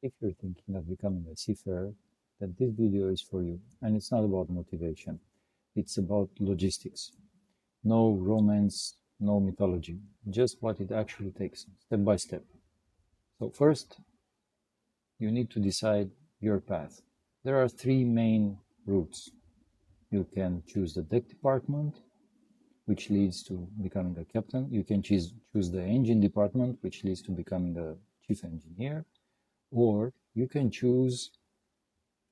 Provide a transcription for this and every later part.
If you're thinking of becoming a seafarer, then this video is for you. And it's not about motivation, it's about logistics. No romance, no mythology, just what it actually takes, step by step. So, first, you need to decide your path. There are three main routes. You can choose the deck department, which leads to becoming a captain. You can choose the engine department, which leads to becoming a chief engineer. Or you can choose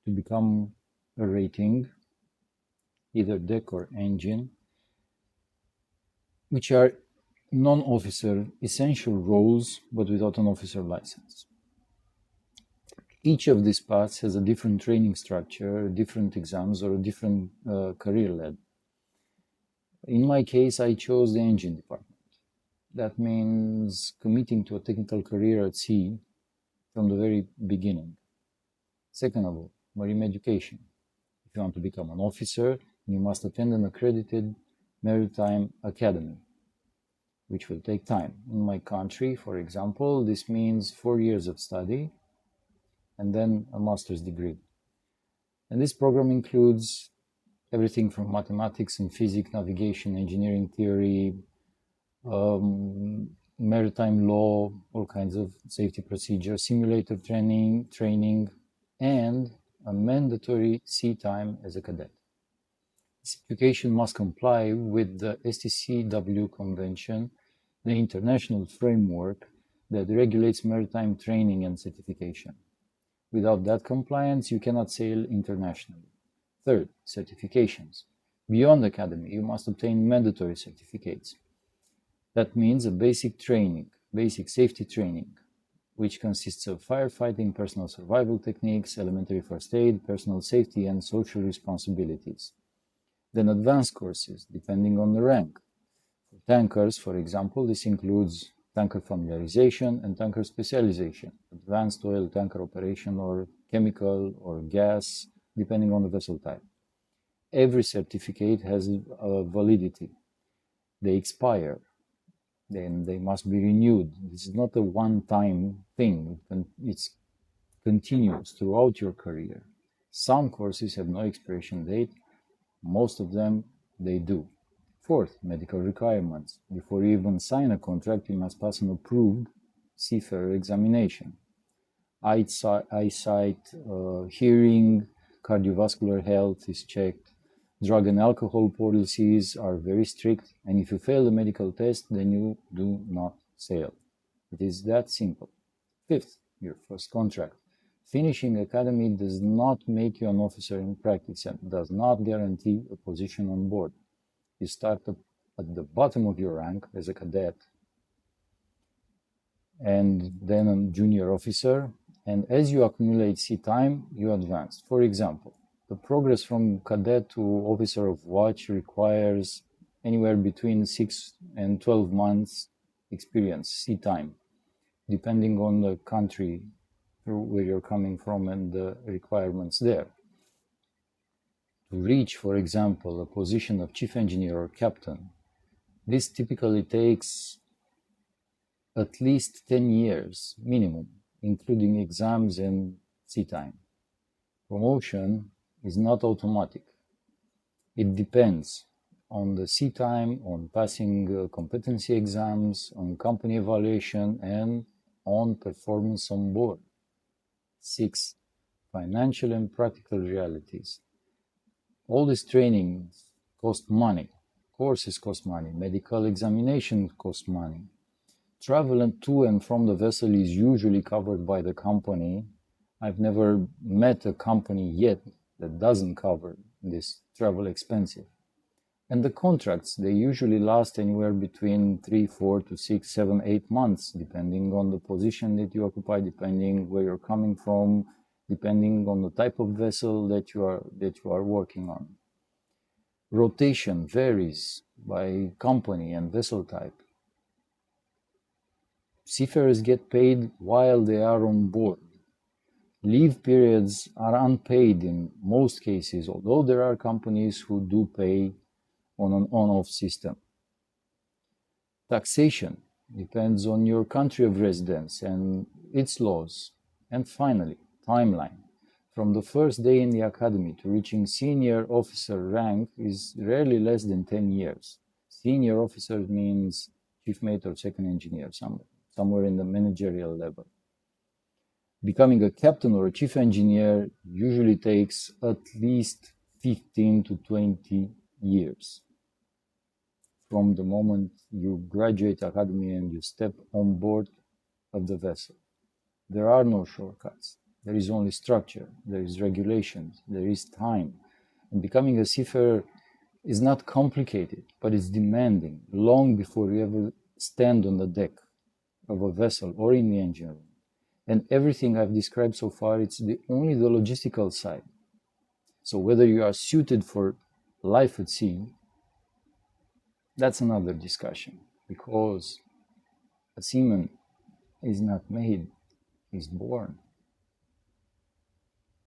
to become a rating, either deck or engine, which are non-officer essential roles, but without an officer license. Each of these paths has a different training structure, different exams, or a different career ladder. In my case, I chose the engine department. That means committing to a technical career at sea from the very beginning. Second of all, marine education. If you want to become an officer, you must attend an accredited maritime academy, which will take time. In my country, for example, this means 4 years of study and then a master's degree. And this program includes everything from mathematics and physics, navigation, engineering theory, maritime law, all kinds of safety procedures, simulator training, and a mandatory sea time as a cadet. This education must comply with the STCW Convention, the international framework that regulates maritime training and certification. Without that compliance, you cannot sail internationally. Third, certifications. Beyond academy, you must obtain mandatory certificates. That means a basic training, basic safety training, which consists of firefighting, personal survival techniques, elementary first aid, personal safety, and social responsibilities. Then advanced courses, depending on the rank. For tankers, for example, this includes tanker familiarization and tanker specialization, advanced oil tanker operation or chemical or gas, depending on the vessel type. Every certificate has a validity. They expire, then they must be renewed. This is not a one-time thing. It's continuous throughout your career. Some courses have no expiration date. Most of them, they do. Fourth, medical requirements. Before you even sign a contract, you must pass an approved seafarer examination. Eyesight, hearing, cardiovascular health is checked. Drug and alcohol policies are very strict, and if you fail the medical test, then you do not sail. It is that simple. Fifth, your first contract. Finishing academy does not make you an officer in practice and does not guarantee a position on board. You start at the bottom of your rank as a cadet and then a junior officer, and as you accumulate sea time, you advance. For example, the progress from cadet to officer of watch requires anywhere between 6 and 12 months experience, sea time, depending on the country where you're coming from and the requirements there. To reach, for example, a position of chief engineer or captain, this typically takes at least 10 years minimum, including exams and sea time. Promotion is not automatic. It depends on the sea time, on passing competency exams, on company evaluation, and on performance on board. 6. Financial and practical realities. All these trainings cost money. Courses cost money. Medical examination cost money. Travel to and from the vessel is usually covered by the company. I've never met a company yet that doesn't cover this travel expensive. And the contracts, they usually last anywhere between 3, 4 to 6, 7, 8 months, depending on the position that you occupy, depending where you're coming from, depending on the type of vessel that you are working on. Rotation varies by company and vessel type. Seafarers get paid while they are on board. Leave periods are unpaid in most cases, although there are companies who do pay on an on-off system. Taxation depends on your country of residence and its laws. And finally, timeline. From the first day in the academy to reaching senior officer rank is rarely less than 10 years. Senior officer means chief mate or second engineer, somewhere in the managerial level. Becoming a captain or a chief engineer usually takes at least 15 to 20 years from the moment you graduate academy and you step on board of the vessel. There are no shortcuts. There is only structure, there is regulations, there is time. And becoming a seafarer is not complicated, but it's demanding long before you ever stand on the deck of a vessel or in the engine room. And everything I've described so far, it's only the logistical side. So whether you are suited for life at sea, that's another discussion, because a seaman is not made, he's born.